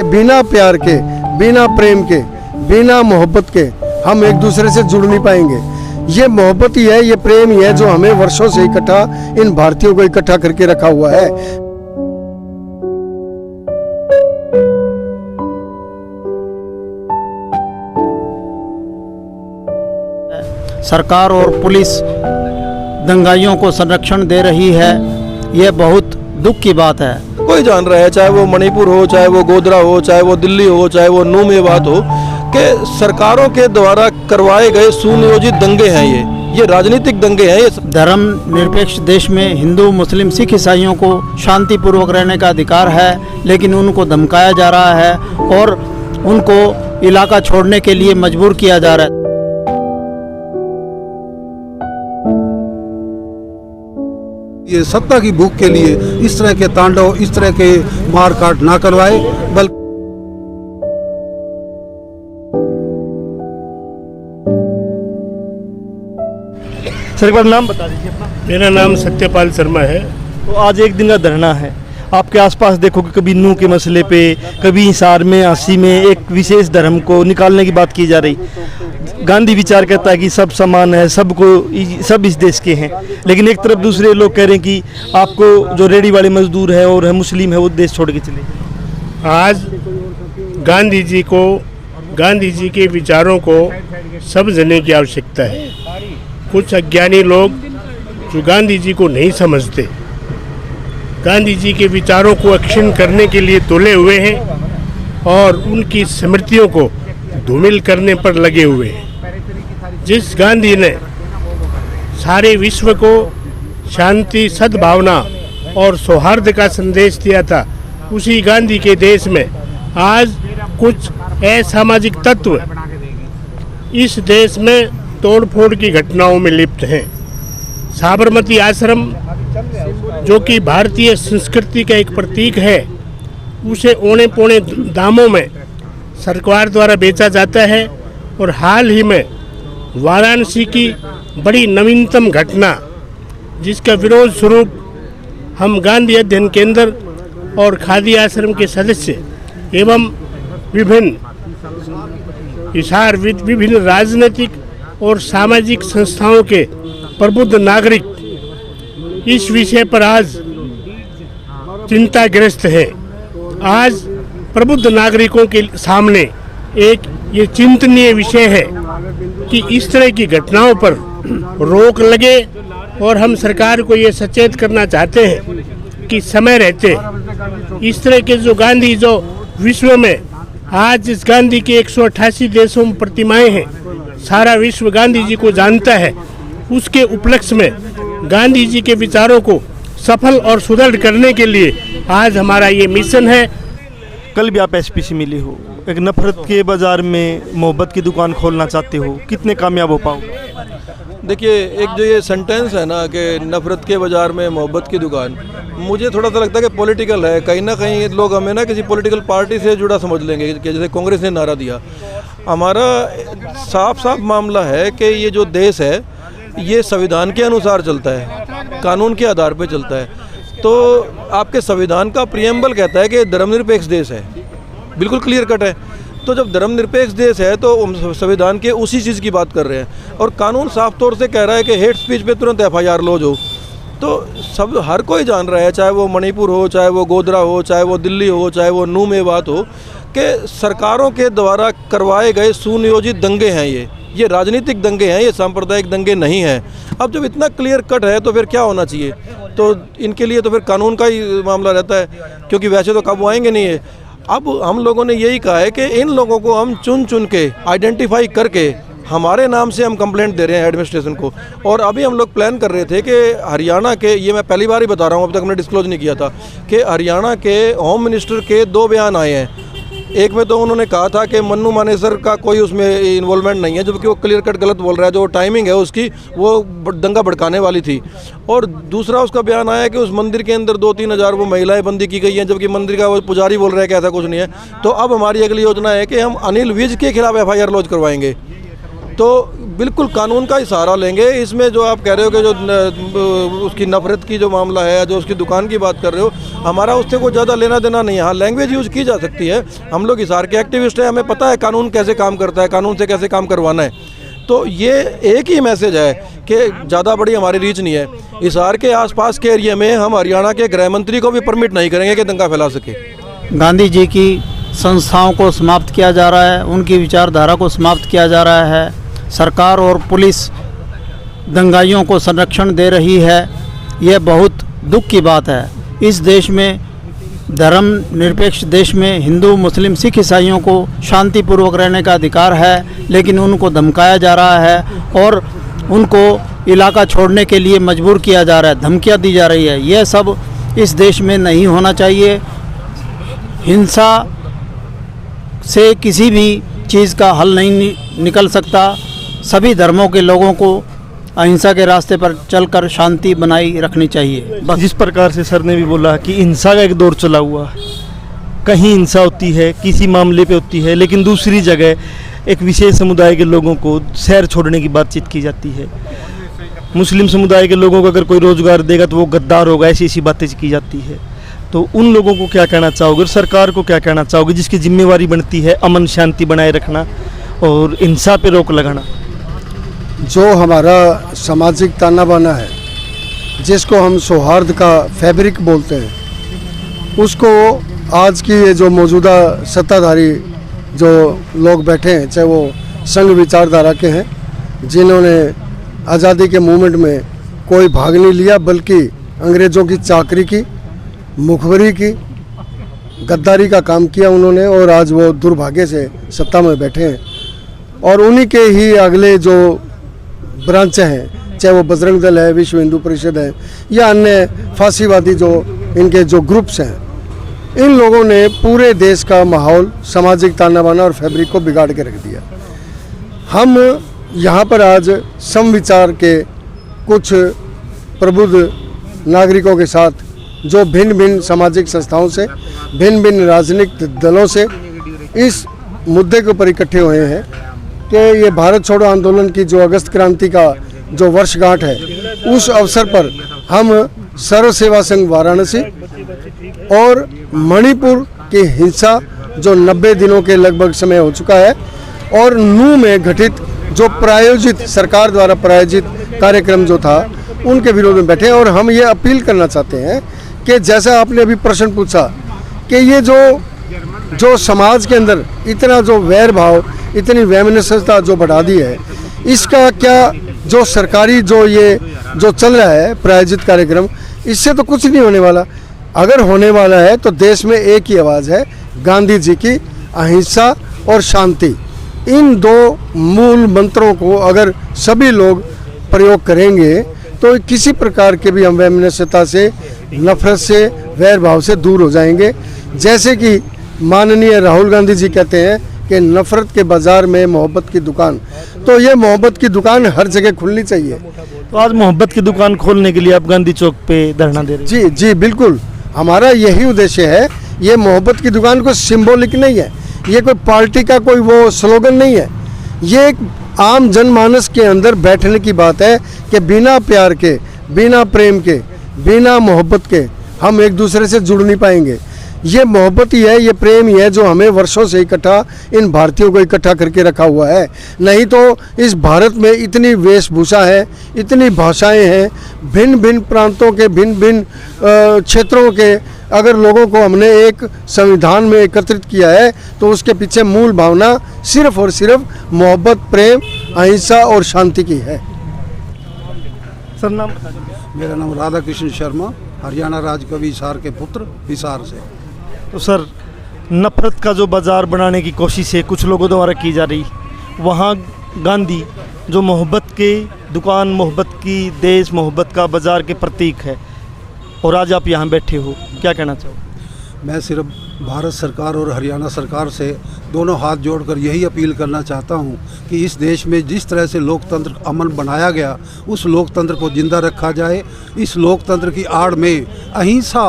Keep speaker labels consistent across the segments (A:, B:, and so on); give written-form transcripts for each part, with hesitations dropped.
A: बिना प्यार के, बिना प्रेम के, बिना मोहब्बत के हम एक दूसरे से जुड़ नहीं पाएंगे। ये मोहब्बत ही है, ये प्रेम ही है जो हमें वर्षों से इकट्ठा, इन भारतीयों को इकट्ठा करके रखा हुआ है।
B: सरकार और पुलिस दंगाइयों को संरक्षण दे रही है, ये बहुत दुख की बात है।
C: कोई जान रहा है, चाहे वो मणिपुर हो, चाहे वो गोधरा हो, चाहे वो दिल्ली हो, चाहे वो नूह में बात हो, कि सरकारों के द्वारा करवाए गए सुनियोजित दंगे हैं। ये राजनीतिक दंगे हैं। ये
B: धर्म निरपेक्ष देश में हिंदू, मुस्लिम, सिख, ईसाइयों को शांतिपूर्वक रहने का अधिकार है, लेकिन उनको धमकाया जा रहा है और उनको इलाका छोड़ने के लिए मजबूर किया जा रहा है।
D: ये सत्ता की भूख के लिए इस तरह के तांडव, इस तरह के मार काट ना करवाए, बल्कि
E: सर एक बार नाम बता दीजिए अपना।
F: मेरा नाम सत्यपाल शर्मा है।
E: तो आज एक दिन का धरना है, आपके आसपास देखो कि कभी नूह के मसले पे, कभी हिसार में, आसी में एक विशेष धर्म को निकालने की बात की जा रही। गांधी विचार कहता है कि सब समान है, सब इस देश के हैं, लेकिन एक तरफ दूसरे लोग कह रहे हैं कि आपको जो रेडी वाले मजदूर है और है मुस्लिम है वो देश छोड़ के चले।
F: आज गांधी जी के विचारों को समझने की आवश्यकता है। कुछ अज्ञानी लोग जो गांधी जी को नहीं समझते, गांधी जी के विचारों को अक्षुण्ण करने के लिए तुले हुए हैं और उनकी स्मृतियों को धूमिल करने पर लगे हुए हैं। जिस गांधी ने सारे विश्व को शांति, सद्भावना और सौहार्द का संदेश दिया था, उसी गांधी के देश में आज कुछ असामाजिक तत्व इस देश में तोड़फोड़ की घटनाओं में लिप्त हैं। साबरमती आश्रम जो कि भारतीय संस्कृति का एक प्रतीक है, उसे औने पौने दामों में सरकार द्वारा बेचा जाता है। और हाल ही में वाराणसी की बड़ी नवीनतम घटना, जिसका विरोध स्वरूप हम गांधी अध्ययन केंद्र और खादी आश्रम के सदस्य एवं विभिन्न राजनीतिक और सामाजिक संस्थाओं के प्रबुद्ध नागरिक इस विषय पर आज चिंताग्रस्त है। आज प्रबुद्ध नागरिकों के सामने एक ये चिंतनीय विषय है कि इस तरह की घटनाओं पर रोक लगे और हम सरकार को ये सचेत करना चाहते हैं कि समय रहते इस तरह के जो गांधी जो विश्व में आज इस गांधी के 188 देशों में प्रतिमाएं हैं, सारा विश्व गांधी जी को जानता है। उसके उपलक्ष्य में गांधी जी के विचारों को सफल और सुदृढ़ करने के लिए आज हमारा ये मिशन है।
E: कल भी आप एसपी से मिले हो, एक नफरत के बाजार में मोहब्बत की दुकान खोलना चाहते हो, कितने कामयाब हो पाओगे?
C: देखिए, एक जो ये सेंटेंस है ना कि नफरत के बाजार में मोहब्बत की दुकान, मुझे थोड़ा सा लगता है कि पॉलिटिकल है। कहीं ना कहीं लोग हमें ना किसी पॉलिटिकल पार्टी से जुड़ा समझ लेंगे कि जैसे कांग्रेस ने नारा दिया। हमारा साफ साफ मामला है कि ये जो देश है ये संविधान के अनुसार चलता है, कानून के आधार पर चलता है। तो आपके संविधान का प्रियम्बल कहता है कि धर्मनिरपेक्ष देश है, बिल्कुल क्लियर कट है। तो जब धर्मनिरपेक्ष देश है तो हम संविधान के उसी चीज़ की बात कर रहे हैं। और कानून साफ तौर से कह रहा है कि हेट स्पीच पे तुरंत FIR लॉज हो। तो हर कोई जान रहा है, चाहे वो मणिपुर हो, चाहे वो गोधरा हो, चाहे वो दिल्ली हो, चाहे वो नूह में बात हो, कि सरकारों के द्वारा करवाए गए सुनियोजित दंगे हैं। ये राजनीतिक दंगे हैं, ये सांप्रदायिक दंगे नहीं हैं। अब जब इतना क्लियर कट है तो फिर क्या होना चाहिए? तो इनके लिए तो फिर कानून का ही मामला रहता है, क्योंकि वैसे तो काबू आएंगे नहीं है। अब हम लोगों ने यही कहा है कि इन लोगों को हम चुन चुन के आइडेंटिफाई करके हमारे नाम से हम कंप्लेंट दे रहे हैं एडमिनिस्ट्रेशन को। और अभी हम लोग प्लान कर रहे थे कि हरियाणा के, ये मैं पहली बार ही बता रहा हूँ, अब तक हमने डिस्क्लोज नहीं किया था, कि हरियाणा के होम मिनिस्टर के 2 बयान आए हैं। एक में तो उन्होंने कहा था कि मन्नू मानेसर का कोई उसमें इन्वॉल्वमेंट नहीं है, जबकि वो क्लियर कट गलत बोल रहा है। जो टाइमिंग है उसकी वो दंगा भड़काने वाली थी। और दूसरा उसका बयान आया कि उस मंदिर के अंदर 2-3 हज़ार वो महिलाएं बंदी की गई हैं, जबकि मंदिर का वो पुजारी बोल रहा है कि ऐसा कुछ नहीं है। तो अब हमारी अगली योजना है कि हम अनिल विज के खिलाफ FIR लॉन्च करवाएंगे। तो बिल्कुल कानून का ही सहारा लेंगे। इसमें जो आप कह रहे हो कि जो उसकी नफरत की जो मामला है, जो उसकी दुकान की बात कर रहे हो, हमारा उससे कोई ज़्यादा लेना देना नहीं है। हाँ, लैंग्वेज यूज़ की जा सकती है। हम लोग हिसार के एक्टिविस्ट हैं, हमें पता है कानून कैसे काम करता है, कानून से कैसे काम करवाना है। तो ये एक ही मैसेज है कि ज़्यादा बड़ी हमारी रीच नहीं है। हिसार के आसपास के एरिया में हम हरियाणा के गृह मंत्री को भी परमिट नहीं करेंगे कि दंगा फैला सके।
B: गांधी जी की संस्थाओं को समाप्त किया जा रहा है, उनकी विचारधारा को समाप्त किया जा रहा है। सरकार और पुलिस दंगाइयों को संरक्षण दे रही है। यह बहुत दुख की बात है। इस देश में, धर्म निरपेक्ष देश में, हिंदू मुस्लिम सिख ईसाइयों को शांतिपूर्वक रहने का अधिकार है, लेकिन उनको धमकाया जा रहा है और उनको इलाका छोड़ने के लिए मजबूर किया जा रहा है, धमकियां दी जा रही है। यह सब इस देश में नहीं होना चाहिए। हिंसा से किसी भी चीज़ का हल नहीं निकल सकता। सभी धर्मों के लोगों को अहिंसा के रास्ते पर चलकर शांति बनाई रखनी चाहिए।
E: बस जिस प्रकार से सर ने भी बोला कि हिंसा का एक दौर चला हुआ है, कहीं हिंसा होती है, किसी मामले पे होती है, लेकिन दूसरी जगह एक विशेष समुदाय के लोगों को शहर छोड़ने की बातचीत की जाती है। मुस्लिम समुदाय के लोगों को अगर कोई रोज़गार देगा तो वो गद्दार होगा, ऐसी ऐसी बातें की जाती है। तो उन लोगों को क्या कहना चाहोगे और सरकार को क्या कहना चाहोगे जिसकी जिम्मेवारी बनती है अमन शांति बनाए रखना और हिंसा पे रोक लगाना?
A: जो हमारा सामाजिक ताना बाना है, जिसको हम सौहार्द का फैब्रिक बोलते हैं, उसको आज की ये जो मौजूदा सत्ताधारी जो लोग बैठे हैं, चाहे वो संघ विचारधारा के हैं, जिन्होंने आज़ादी के मूवमेंट में कोई भाग नहीं लिया, बल्कि अंग्रेज़ों की चाकरी की, मुखबरी की, गद्दारी का काम किया उन्होंने, और आज वो दुर्भाग्य से सत्ता में बैठे हैं। और उन्हीं के ही अगले जो ब्रांच हैं, चाहे वो बजरंग दल है, विश्व हिंदू परिषद है, या अन्य फांसीवादी जो इनके जो ग्रुप्स हैं, इन लोगों ने पूरे देश का माहौल, सामाजिक ताना बाना और फैब्रिक को बिगाड़ के रख दिया। हम यहाँ पर आज समविचार के कुछ प्रबुद्ध नागरिकों के साथ, जो भिन्न भिन्न सामाजिक संस्थाओं से, भिन्न भिन्न राजनीतिक दलों से इस मुद्दे के ऊपर इकट्ठे हुए हैं कि ये भारत छोड़ो आंदोलन की जो अगस्त क्रांति का जो वर्षगांठ है, उस अवसर पर हम सर्व सेवा संघ वाराणसी और मणिपुर की हिंसा जो 90 दिनों के लगभग समय हो चुका है, और नू में घटित जो प्रायोजित, सरकार द्वारा प्रायोजित कार्यक्रम जो था, उनके विरोध में बैठे हैं। और हम ये अपील करना चाहते हैं कि जैसा आपने अभी प्रश्न पूछा कि ये जो समाज के अंदर इतना जो वैर भाव, इतनी वैमनस्यता जो बढ़ा दी है, इसका क्या जो सरकारी जो चल रहा है प्रायोजित कार्यक्रम, इससे तो कुछ नहीं होने वाला। अगर होने वाला है तो देश में एक ही आवाज़ है, गांधी जी की अहिंसा और शांति। इन दो मूल मंत्रों को अगर सभी लोग प्रयोग करेंगे तो किसी प्रकार के भी हम वैमनस्यता से, नफरत से, वैर भाव से दूर हो जाएंगे। जैसे कि माननीय राहुल गांधी जी कहते हैं कि नफरत के बाज़ार में मोहब्बत की दुकान, तो ये मोहब्बत की दुकान हर जगह खुलनी चाहिए।
E: तो आज मोहब्बत की दुकान खोलने के लिए आप गांधी चौक पे धरना दे रहे हैं?
A: जी बिल्कुल, हमारा यही उद्देश्य है। ये मोहब्बत की दुकान कोई सिंबॉलिक नहीं है, ये कोई पार्टी का कोई वो स्लोगन नहीं है। ये एक आम जनमानस के अंदर बैठने की बात है कि बिना प्यार के, बिना प्रेम के, बिना मोहब्बत के हम एक दूसरे से जुड़ नहीं पाएंगे। ये मोहब्बत ही है, ये प्रेम ही है जो हमें वर्षों से इकट्ठा, इन भारतीयों को इकट्ठा करके रखा हुआ है। नहीं तो इस भारत में इतनी वेशभूषा है, इतनी भाषाएं हैं, भिन्न भिन्न प्रांतों के, भिन्न भिन्न क्षेत्रों के अगर लोगों को हमने एक संविधान में एकत्रित किया है, तो उसके पीछे मूल भावना सिर्फ और सिर्फ मोहब्बत, प्रेम, अहिंसा और शांति की है।
E: सर नाम?
D: मेरा नाम राधा कृष्ण शर्मा, हरियाणा राजकवि हिसार के पुत्र, हिसार से।
E: तो सर, नफरत का जो बाज़ार बनाने की कोशिश है कुछ लोगों द्वारा की जा रही, वहाँ गांधी जो मोहब्बत की दुकान, मोहब्बत की देश, मोहब्बत का बाज़ार के प्रतीक है, और आज आप यहाँ बैठे हो, क्या कहना चाहोगे?
D: मैं सिर्फ भारत सरकार और हरियाणा सरकार से दोनों हाथ जोड़कर यही अपील करना चाहता हूँ कि इस देश में जिस तरह से लोकतंत्र अमन बनाया गया, उस लोकतंत्र को जिंदा रखा जाए। इस लोकतंत्र की आड़ में अहिंसा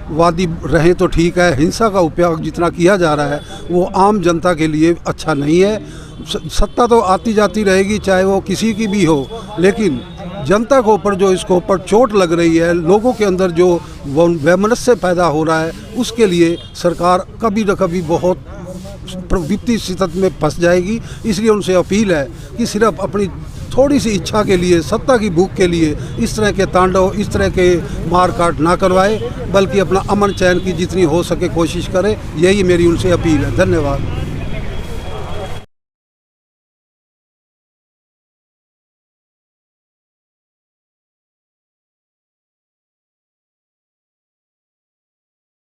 D: वादी रहें तो ठीक है, हिंसा का उपयोग जितना किया जा रहा है वो आम जनता के लिए अच्छा नहीं है। सत्ता तो आती जाती रहेगी, चाहे वो किसी की भी हो, लेकिन जनता के ऊपर जो इसके ऊपर चोट लग रही है, लोगों के अंदर जो वैमनस्य पैदा हो रहा है, उसके लिए सरकार कभी न कभी बहुत वित्तीय स्थिति में फंस जाएगी। इसलिए उनसे अपील है कि सिर्फ अपनी थोड़ी सी इच्छा के लिए, सत्ता की भूख के लिए इस तरह के तांडव, इस तरह के मार काट ना करवाए, बल्कि अपना अमन चैन की जितनी हो सके कोशिश करे। यही मेरी उनसे अपील है। धन्यवाद।